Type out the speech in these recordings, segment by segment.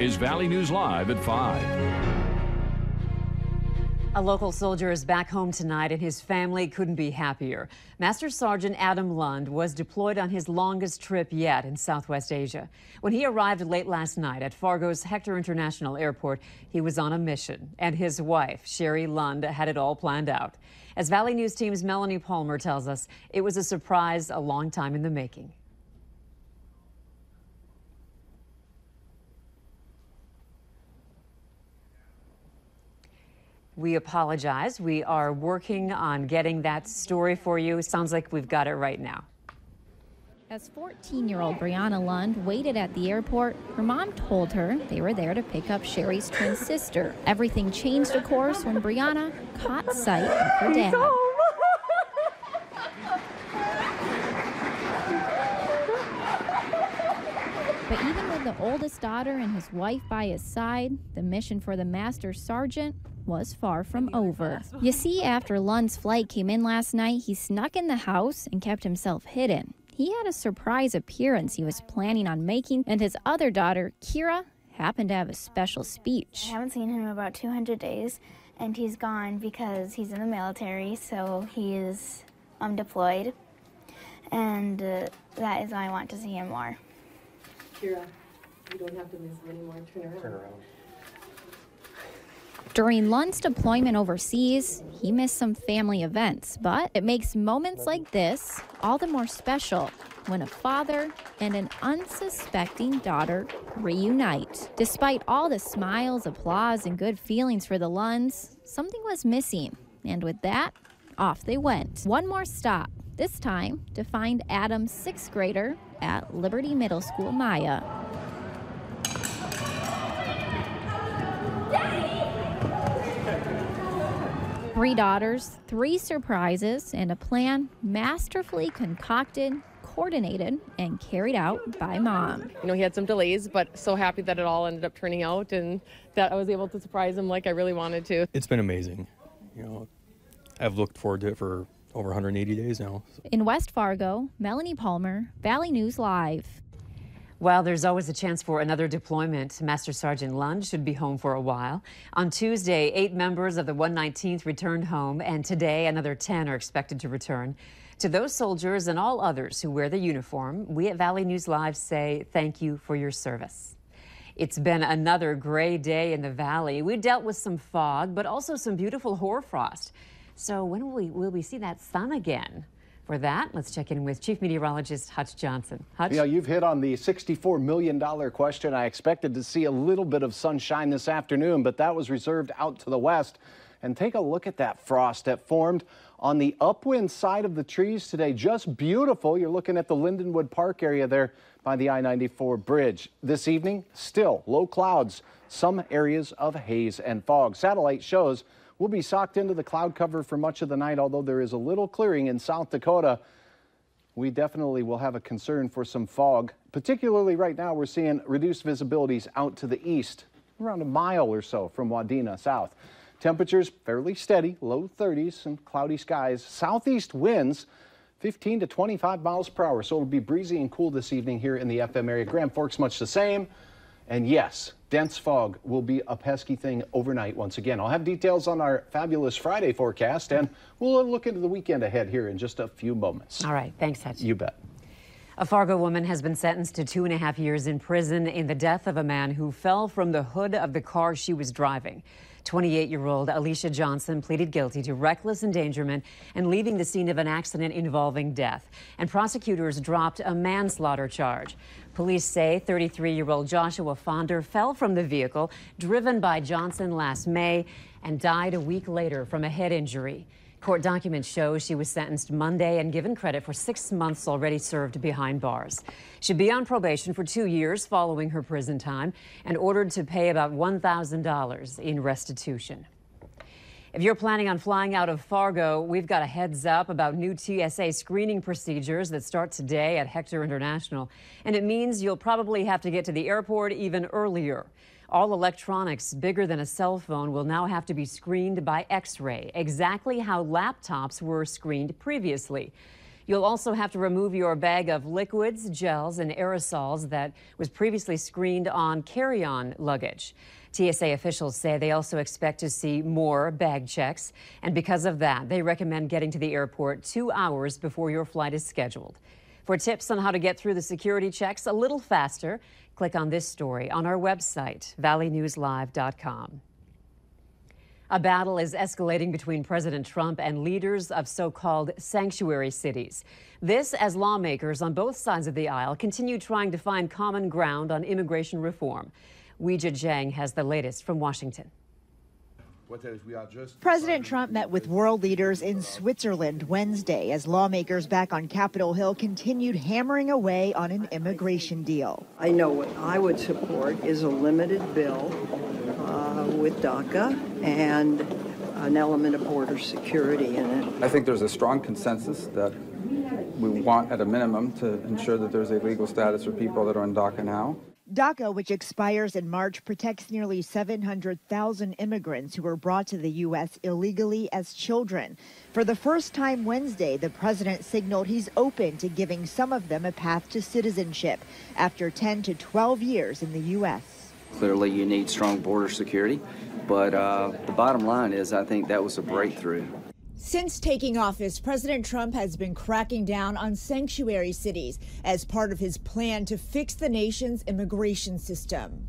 is Valley News Live at 5. A local soldier is back home tonight, and his family couldn't be happier. Master Sergeant Adam Lund was deployed on his longest trip yet in Southwest Asia. When he arrived late last night at Fargo's Hector International Airport, he was on a mission, and his wife, Sherry Lund, had it all planned out. As Valley News Team's Melanie Palmer tells us, it was a surprise a long time in the making. We apologize. We are working on getting that story for you. Sounds like we've got it right now. As 14-year-old Brianna Lund waited at the airport, her mom told her they were there to pick up Sherry's twin sister. Everything changed, of course, when Brianna caught sight of her dad. But even with the oldest daughter and his wife by his side, the mission for the Master Sergeant was far from over. You see, after Lund's flight came in last night, he snuck in the house and kept himself hidden. He had a surprise appearance he was planning on making, and his other daughter, Kira, happened to have a special speech. I haven't seen him in about 200 days, and he's gone because he's in the military, so he is deployed, and that is why I want to see him more. Kira, you don't have to miss him anymore. Turn around. During Lund's deployment overseas, he missed some family events, but it makes moments like this all the more special when a father and an unsuspecting daughter reunite. Despite all the smiles, applause, and good feelings for the Lunds, something was missing. And with that, off they went. One more stop, this time to find Adam's sixth grader at Liberty Middle School, Maya. Three daughters, three surprises, and a plan masterfully concocted, coordinated, and carried out by Mom. You know, he had some delays, but so happy that it all ended up turning out and that I was able to surprise him like I really wanted to. It's been amazing. You know, I've looked forward to it for over 180 days now. In West Fargo, Melanie Palmer, Valley News Live. Well, there's always a chance for another deployment. Master Sergeant Lund should be home for a while. On Tuesday, 8 members of the 119th returned home, and today another 10 are expected to return. To those soldiers and all others who wear the uniform, we at Valley News Live say thank you for your service. It's been another gray day in the Valley. We dealt with some fog, but also some beautiful hoarfrost. So when will we see that sun again? For that, let's check in with Chief Meteorologist Hutch Johnson. Hutch? Yeah, you've hit on the $64 million question. I expected to see a little bit of sunshine this afternoon, but that was reserved out to the west. And take a look at that frost that formed on the upwind side of the trees today. Just beautiful. You're looking at the Lindenwood Park area there by the I-94 bridge. This evening, still low clouds, some areas of haze and fog. Satellite shows we'll be socked into the cloud cover for much of the night, although there is a little clearing in South Dakota. We definitely will have a concern for some fog. Particularly right now, we're seeing reduced visibilities out to the east, around a mile or so from Wadena south. Temperatures fairly steady, low 30s and cloudy skies. Southeast winds 15 to 25 miles per hour, so it'll be breezy and cool this evening here in the FM area. Grand Forks much the same. And yes, dense fog will be a pesky thing overnight once again. I'll have details on our fabulous Friday forecast, and we'll look into the weekend ahead here in just a few moments. All right. Thanks, Hutch. You bet. A Fargo woman has been sentenced to 2.5 years in prison in the death of a man who fell from the hood of the car she was driving. 28-year-old Alicia Johnson pleaded guilty to reckless endangerment and leaving the scene of an accident involving death. And prosecutors dropped a manslaughter charge. Police say 33-year-old Joshua Fonder fell from the vehicle driven by Johnson last May and died a week later from a head injury. Court documents show she was sentenced Monday and given credit for 6 months already served behind bars. She'll be on probation for 2 years following her prison time and ordered to pay about $1,000 in restitution. If you're planning on flying out of Fargo, we've got a heads up about new TSA screening procedures that start today at Hector International. And it means you'll probably have to get to the airport even earlier. All electronics bigger than a cell phone will now have to be screened by X-ray, exactly how laptops were screened previously. You'll also have to remove your bag of liquids, gels, and aerosols that was previously screened on carry-on luggage. TSA officials say they also expect to see more bag checks, and because of that, they recommend getting to the airport 2 hours before your flight is scheduled. For tips on how to get through the security checks a little faster, click on this story on our website, valleynewslive.com. A battle is escalating between President Trump and leaders of so-called sanctuary cities. This as lawmakers on both sides of the aisle continue trying to find common ground on immigration reform. Weijia Jiang has the latest from Washington. President Trump met with world leaders in Switzerland Wednesday as lawmakers back on Capitol Hill continued hammering away on an immigration deal. I know what I would support is a limited bill with DACA and an element of border security in it. I think there's a strong consensus that we want at a minimum to ensure that there's a legal status for people that are on DACA now. DACA, which expires in March, protects nearly 700,000 immigrants who were brought to the U.S. illegally as children. For the first time Wednesday, the president signaled he's open to giving some of them a path to citizenship after 10 to 12 years in the U.S. Clearly, you need strong border security, but the bottom line is I think that was a breakthrough. Since taking office, President Trump has been cracking down on sanctuary cities as part of his plan to fix the nation's immigration system.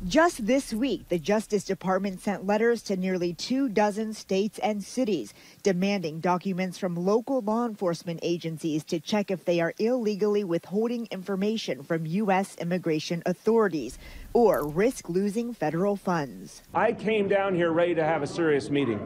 Just this week, the Justice Department sent letters to nearly 24 states and cities demanding documents from local law enforcement agencies to check if they are illegally withholding information from U.S. immigration authorities or risk losing federal funds. I came down here ready to have a serious meeting,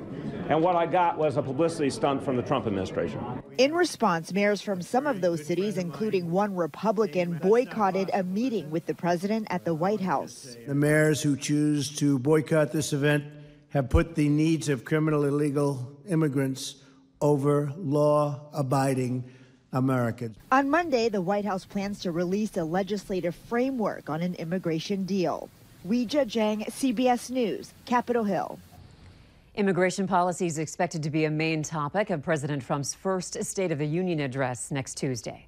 and what I got was a publicity stunt from the Trump administration. In response, mayors from some of those cities, including one Republican, boycotted a meeting with the president at the White House. The mayors who choose to boycott this event have put the needs of criminal illegal immigrants over law-abiding Americans. On Monday, the White House plans to release a legislative framework on an immigration deal. Weijia Jiang, CBS News, Capitol Hill. Immigration policy is expected to be a main topic of President Trump's first State of the Union address next Tuesday.